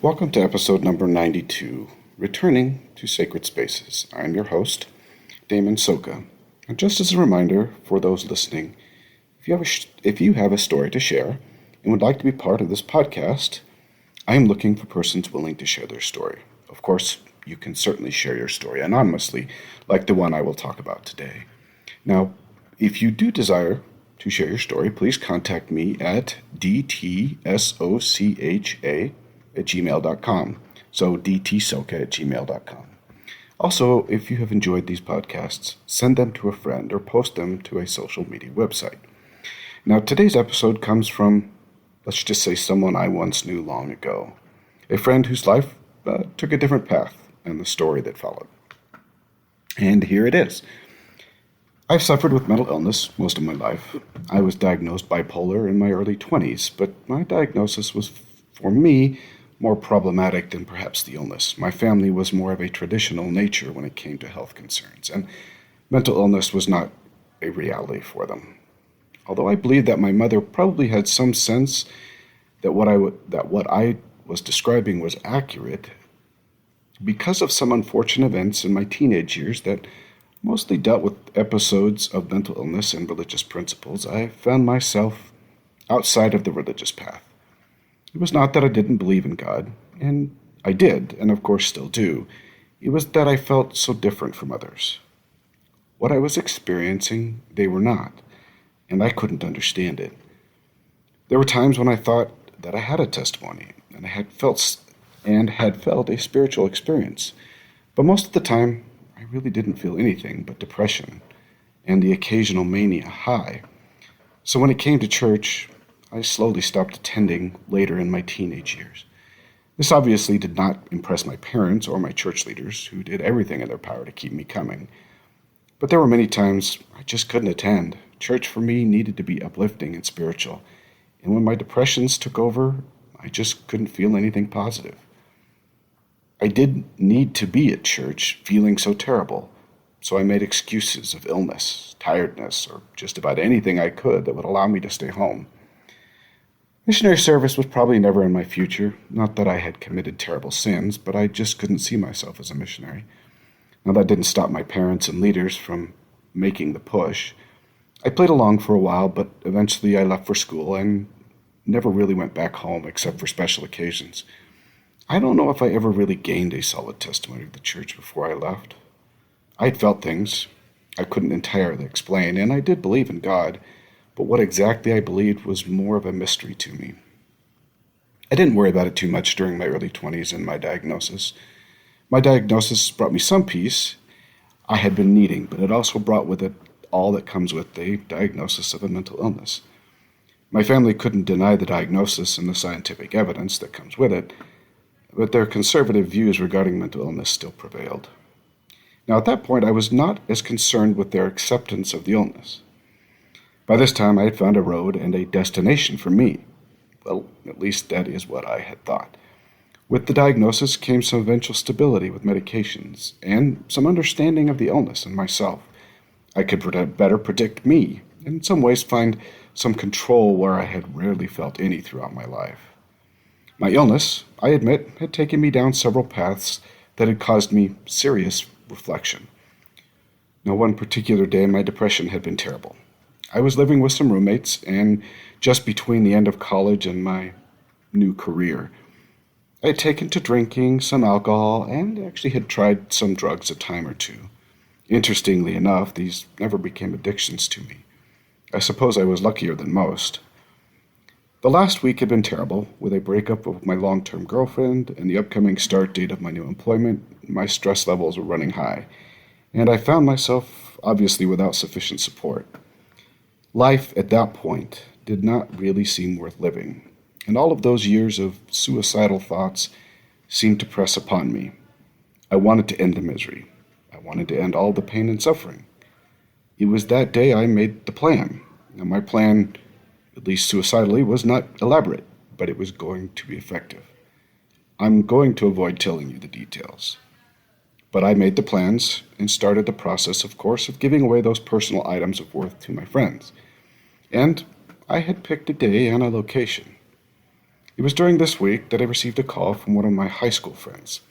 Welcome to episode number 92, Returning to Sacred Spaces. I'm your host, Damon Soka. And just as a reminder for those listening, if you have a story to share and would like to be part of this podcast, I am looking for persons willing to share their story. Of course, you can certainly share your story anonymously, like the one I will talk about today. Now, if you do desire to share your story, please contact me at dtsocha@gmail.com. So dtsocha@gmail.com. Also, if you have enjoyed these podcasts, send them to a friend or post them to a social media website. Now, today's episode comes from, let's just say, someone I once knew long ago. A friend whose life took a different path, and the story that followed. And here it is. I've suffered with mental illness most of my life. I was diagnosed bipolar in my early 20s, but my diagnosis was, for me, more problematic than perhaps the illness. My family was more of a traditional nature when it came to health concerns, and mental illness was not a reality for them. Although I believe that my mother probably had some sense that what I was describing was accurate, because of some unfortunate events in my teenage years that mostly dealt with episodes of mental illness and religious principles, I found myself outside of the religious path. It was not that I didn't believe in God, and I did, and of course still do. It was that I felt so different from others. What I was experiencing, they were not, and I couldn't understand it. There were times when I thought that I had a testimony, and had felt a spiritual experience, but most of the time, I really didn't feel anything but depression and the occasional mania high. So when it came to church, I slowly stopped attending later in my teenage years. This obviously did not impress my parents or my church leaders, who did everything in their power to keep me coming. But there were many times I just couldn't attend. Church for me needed to be uplifting and spiritual, and when my depressions took over, I just couldn't feel anything positive. I did need to be at church feeling so terrible, so I made excuses of illness, tiredness, or just about anything I could that would allow me to stay home. Missionary service was probably never in my future. Not that I had committed terrible sins, but I just couldn't see myself as a missionary. Now, that didn't stop my parents and leaders from making the push. I played along for a while, but eventually I left for school and never really went back home except for special occasions. I don't know if I ever really gained a solid testimony of the church before I left. I'd felt things I couldn't entirely explain, and I did believe in God, but what exactly I believed was more of a mystery to me. I didn't worry about it too much during my early 20s and my diagnosis. My diagnosis brought me some peace I had been needing, but it also brought with it all that comes with a diagnosis of a mental illness. My family couldn't deny the diagnosis and the scientific evidence that comes with it, but their conservative views regarding mental illness still prevailed. Now, at that point, I was not as concerned with their acceptance of the illness. By this time, I had found a road and a destination for me. Well, at least that is what I had thought. With the diagnosis came some eventual stability with medications and some understanding of the illness and myself. I could better predict me, and in some ways find some control where I had rarely felt any throughout my life. My illness, I admit, had taken me down several paths that had caused me serious reflection. Now, one particular day, my depression had been terrible. I was living with some roommates, and just between the end of college and my new career, I had taken to drinking some alcohol and actually had tried some drugs a time or two. Interestingly enough, these never became addictions to me. I suppose I was luckier than most. The last week had been terrible. With a breakup with my long-term girlfriend and the upcoming start date of my new employment, my stress levels were running high, and I found myself obviously without sufficient support. Life at that point did not really seem worth living, and all of those years of suicidal thoughts seemed to press upon me. I wanted to end the misery. I wanted to end all the pain and suffering. It was that day I made the plan. Now, my plan, at least suicidally, was not elaborate, but it was going to be effective. I'm going to avoid telling you the details. But I made the plans and started the process, of course, of giving away those personal items of worth to my friends. And I had picked a day and a location. It was during this week that I received a call from one of my high school friends.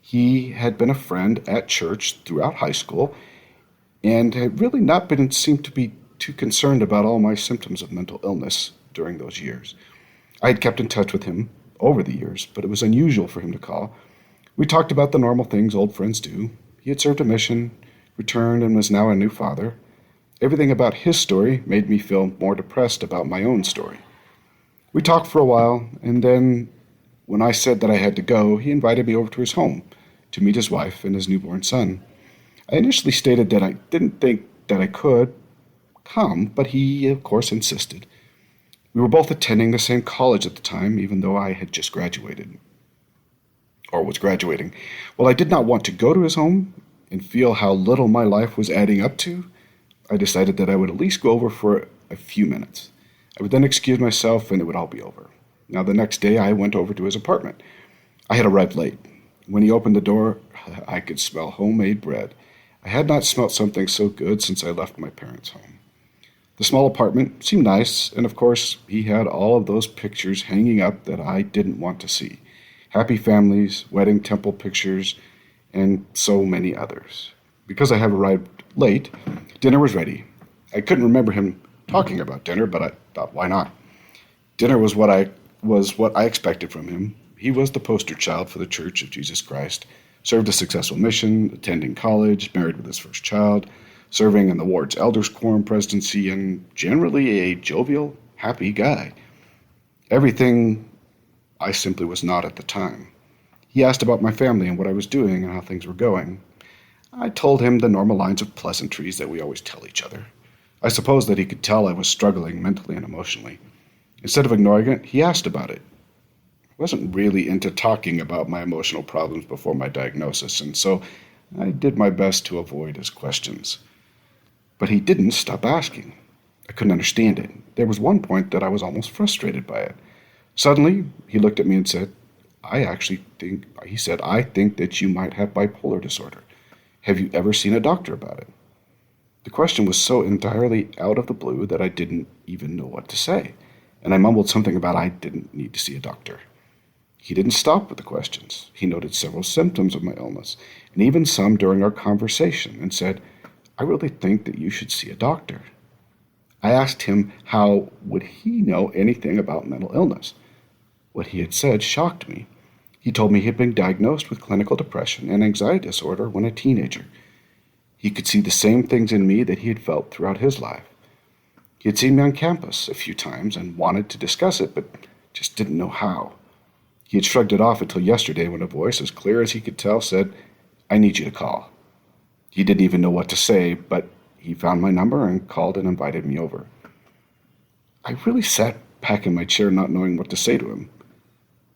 He had been a friend at church throughout high school and had really not been seemed to be too concerned about all my symptoms of mental illness during those years. I had kept in touch with him over the years, but it was unusual for him to call. We talked about the normal things old friends do. He had served a mission, returned, and was now a new father. Everything about his story made me feel more depressed about my own story. We talked for a while, and then when I said that I had to go, he invited me over to his home to meet his wife and his newborn son. I initially stated that I didn't think that I could come, but he, of course, insisted. We were both attending the same college at the time, even though I had just graduated, or was graduating. While I did not want to go to his home and feel how little my life was adding up to, I decided that I would at least go over for a few minutes. I would then excuse myself and it would all be over. Now, the next day, I went over to his apartment. I had arrived late. When he opened the door, I could smell homemade bread. I had not smelt something so good since I left my parents' home. The small apartment seemed nice, and of course, he had all of those pictures hanging up that I didn't want to see. Happy families, wedding temple pictures, and so many others. Because I had arrived late, dinner was ready. I couldn't remember him talking about dinner, but I thought, why not? Dinner was what I expected from him. He was the poster child for the Church of Jesus Christ, served a successful mission, attending college, married with his first child, serving in the ward's elders quorum presidency, and generally a jovial, happy guy. Everything I simply was not at the time. He asked about my family and what I was doing and how things were going. I told him the normal lines of pleasantries that we always tell each other. I suppose that he could tell I was struggling mentally and emotionally. Instead of ignoring it, he asked about it. I wasn't really into talking about my emotional problems before my diagnosis, and so I did my best to avoid his questions. But he didn't stop asking. I couldn't understand it. There was one point that I was almost frustrated by it. Suddenly, he looked at me and said, I think that you might have bipolar disorder. Have you ever seen a doctor about it? The question was so entirely out of the blue that I didn't even know what to say, and I mumbled something about I didn't need to see a doctor. He didn't stop with the questions. He noted several symptoms of my illness, and even some during our conversation, and said, I really think that you should see a doctor. I asked him how would he know anything about mental illness. What he had said shocked me. He told me he had been diagnosed with clinical depression and anxiety disorder when a teenager. He could see the same things in me that he had felt throughout his life. He had seen me on campus a few times and wanted to discuss it, but just didn't know how. He had shrugged it off until yesterday when a voice, as clear as he could tell, said, I need you to call. He didn't even know what to say, but he found my number and called and invited me over. I really sat back in my chair not knowing what to say to him.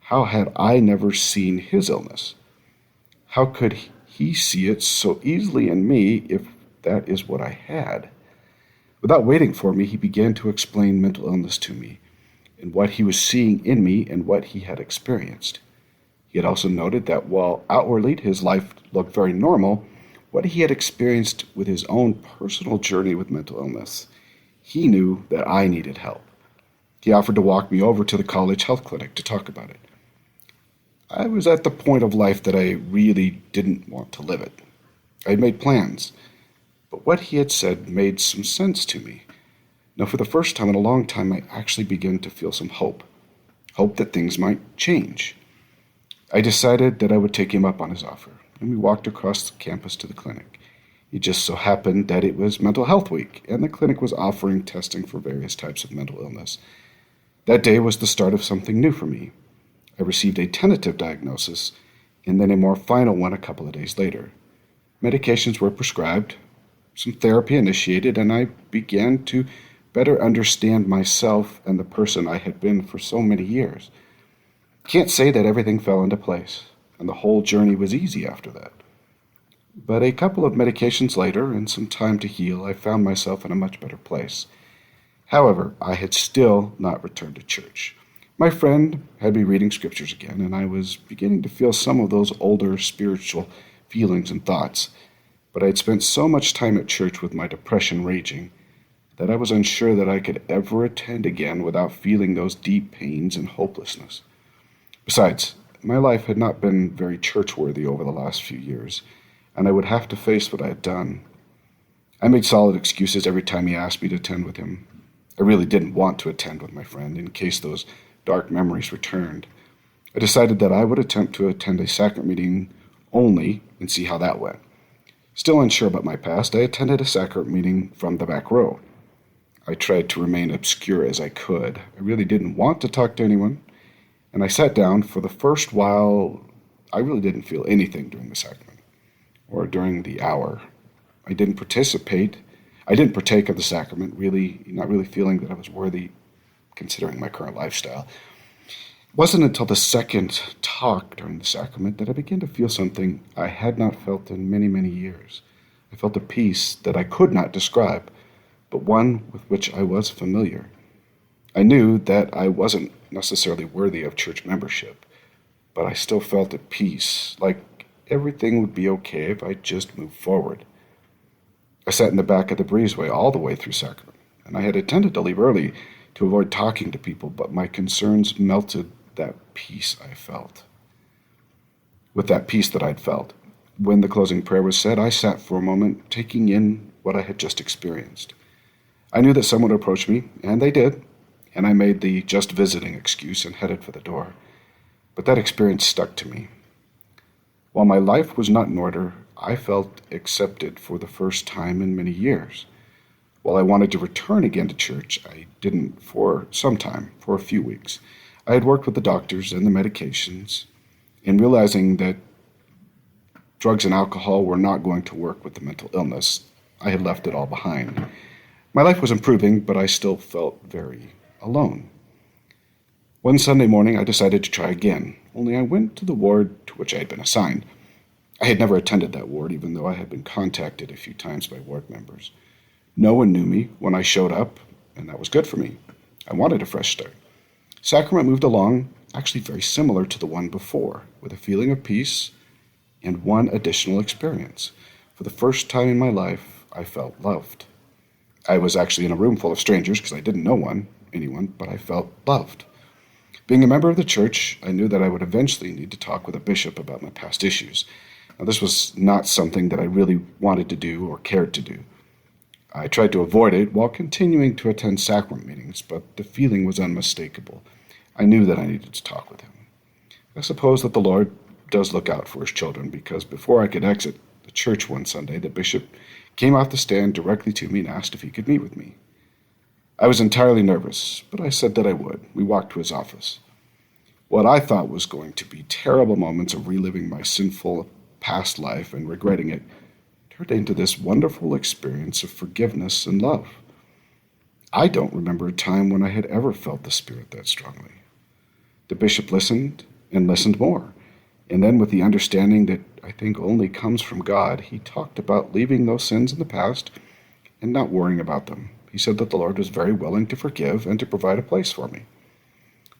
How had I never seen his illness? How could he see it so easily in me if that is what I had? Without waiting for me, he began to explain mental illness to me and what he was seeing in me and what he had experienced. He had also noted that while outwardly his life looked very normal, what he had experienced with his own personal journey with mental illness, he knew that I needed help. He offered to walk me over to the college health clinic to talk about it. I was at the point of life that I really didn't want to live it. I had made plans, but what he had said made some sense to me. Now, for the first time in a long time, I actually began to feel some hope that things might change. I decided that I would take him up on his offer, and we walked across the campus to the clinic. It just so happened that it was Mental Health Week, and the clinic was offering testing for various types of mental illness. That day was the start of something new for me. I received a tentative diagnosis, and then a more final one a couple of days later. Medications were prescribed, some therapy initiated, and I began to better understand myself and the person I had been for so many years. Can't say that everything fell into place, and the whole journey was easy after that. But a couple of medications later, and some time to heal, I found myself in a much better place. However, I had still not returned to church. My friend had me reading scriptures again, and I was beginning to feel some of those older spiritual feelings and thoughts. But I had spent so much time at church with my depression raging that I was unsure that I could ever attend again without feeling those deep pains and hopelessness. Besides, my life had not been very church-worthy over the last few years, and I would have to face what I had done. I made solid excuses every time he asked me to attend with him. I really didn't want to attend with my friend in case those dark memories returned. I decided that I would attempt to attend a sacrament meeting only and see how that went. Still unsure about my past, I attended a sacrament meeting from the back row. I tried to remain obscure as I could. I really didn't want to talk to anyone, and I sat down. For the first while, I really didn't feel anything during the sacrament or during the hour. I didn't partake of the sacrament, not really feeling that I was worthy considering my current lifestyle. It wasn't until the second talk during the sacrament that I began to feel something I had not felt in many, many years. I felt a peace that I could not describe, but one with which I was familiar. I knew that I wasn't necessarily worthy of church membership, but I still felt at peace, like everything would be okay if I just moved forward. I sat in the back of the breezeway all the way through sacrament, and I had intended to leave early to avoid talking to people, but my concerns melted that peace I felt. With that peace that I'd felt, when the closing prayer was said, I sat for a moment, taking in what I had just experienced. I knew that someone would approach me, and they did, and I made the just visiting excuse and headed for the door. But that experience stuck to me. While my life was not in order, I felt accepted for the first time in many years. While I wanted to return again to church, I didn't for some time, for a few weeks. I had worked with the doctors and the medications, and realizing that drugs and alcohol were not going to work with the mental illness, I had left it all behind. My life was improving, but I still felt very alone. One Sunday morning, I decided to try again, only I went to the ward to which I had been assigned. I had never attended that ward, even though I had been contacted a few times by ward members. No one knew me when I showed up, and that was good for me. I wanted a fresh start. Sacrament moved along, actually very similar to the one before, with a feeling of peace and one additional experience. For the first time in my life, I felt loved. I was actually in a room full of strangers because I didn't know anyone, but I felt loved. Being a member of the church, I knew that I would eventually need to talk with a bishop about my past issues. Now, this was not something that I really wanted to do or cared to do. I tried to avoid it while continuing to attend sacrament meetings, but the feeling was unmistakable. I knew that I needed to talk with him. I suppose that the Lord does look out for his children, because before I could exit the church one Sunday, the bishop came off the stand directly to me and asked if he could meet with me. I was entirely nervous, but I said that I would. We walked to his office. What I thought was going to be terrible moments of reliving my sinful past life and regretting it turned into this wonderful experience of forgiveness and love. I don't remember a time when I had ever felt the Spirit that strongly. The bishop listened and listened more, and then with the understanding that I think only comes from God, he talked about leaving those sins in the past and not worrying about them. He said that the Lord was very willing to forgive and to provide a place for me.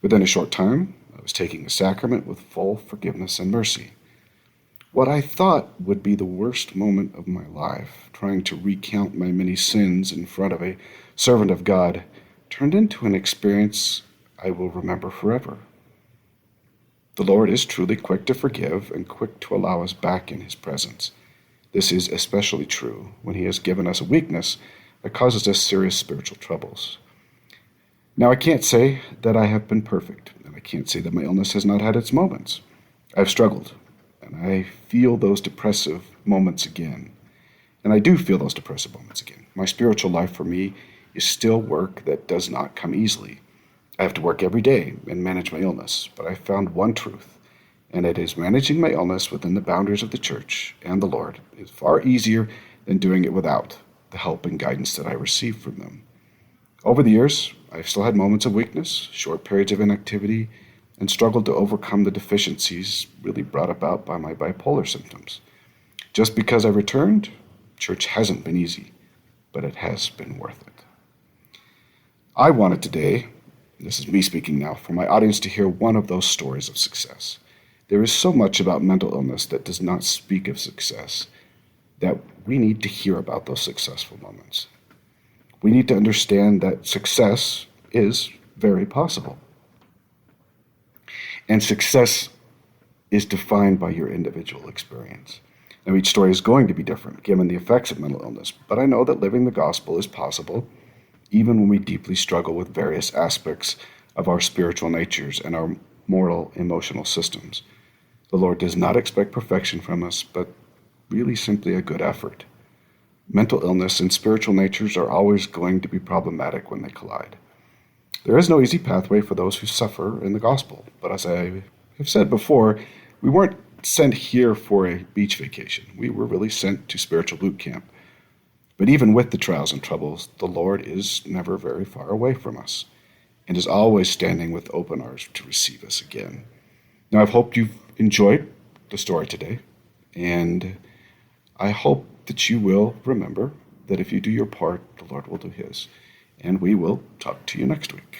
Within a short time, I was taking the sacrament with full forgiveness and mercy. What I thought would be the worst moment of my life, trying to recount my many sins in front of a servant of God, turned into an experience I will remember forever. The Lord is truly quick to forgive and quick to allow us back in his presence. This is especially true when he has given us a weakness that causes us serious spiritual troubles. Now, I can't say that I have been perfect, and I can't say that my illness has not had its moments. I've struggled, and I feel those depressive moments again. And I do feel those depressive moments again. My spiritual life for me is still work that does not come easily. I have to work every day and manage my illness, but I found one truth, and it is managing my illness within the boundaries of the church and the Lord is far easier than doing it without the help and guidance that I receive from them. Over the years, I've still had moments of weakness, short periods of inactivity, and struggled to overcome the deficiencies really brought about by my bipolar symptoms. Just because I returned, church hasn't been easy, but it has been worth it. I wanted today, this is me speaking now, for my audience to hear one of those stories of success. There is so much about mental illness that does not speak of success that we need to hear about those successful moments. We need to understand that success is very possible. And success is defined by your individual experience. Now, each story is going to be different given the effects of mental illness, but I know that living the gospel is possible even when we deeply struggle with various aspects of our spiritual natures and our moral, emotional systems. The Lord does not expect perfection from us, but really simply a good effort. Mental illness and spiritual natures are always going to be problematic when they collide. There is no easy pathway for those who suffer in the gospel, but as I have said before, we weren't sent here for a beach vacation. We were really sent to spiritual boot camp. But even with the trials and troubles, the Lord is never very far away from us and is always standing with open arms to receive us again. Now, I've hoped you've enjoyed the story today, and I hope that you will remember that if you do your part, the Lord will do his. And we will talk to you next week.